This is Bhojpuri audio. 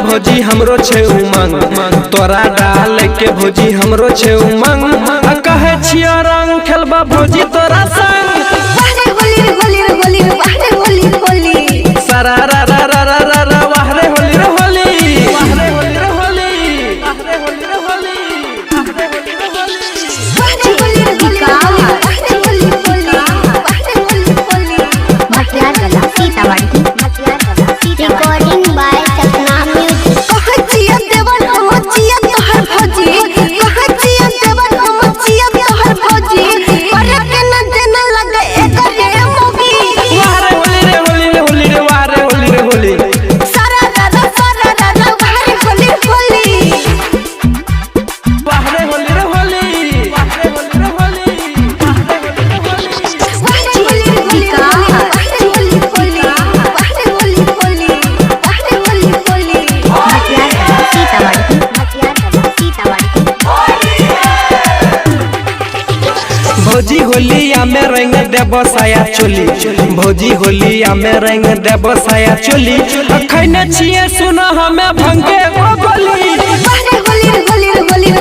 भोजी हमरो छे उमंग तोरा डाल के भोजी हमरो छे उमंग कहे छियो रंग खेलबा भोजी तोरा संग वाहरे होली रे होली रे होली रे वाहरे होली होली सारा रा रा रा रा रा रा वाहरे होली रे होली वाहरे होली रे होली वाहरे होली रे होली वाहरे होली रे होली वाहरे होली होली वाहरे होली होली मटियार गला सीतामढ़ी मटियार गला रिकॉर्डिंग बाय सपना म्यूजिक कहचिया देवन हम चिया तोहर भोजी कहचिया देवन हम चिया तोहर भोजी पर के न देना लगे एकरे मोगी वाहरे होली रे होली रे होली रे वाहरे होली रे होली सारा दादा वाहरे होली होली वाहरे होली रे होली वाहरे होली रे होली वाहरे होली रे होली वाहरे होली होली वाहरे होली होली वाहरे होली होली मटियार गला सीतामढ़ी मटियार गला सीतामढ़ी भौजी होलिया में रंग देबो साया चोली भौजी होलिया में रंग देबो साया चोली अखन छिए सुनो हमें भंगे गोली वाहरे होली रे होली रे होली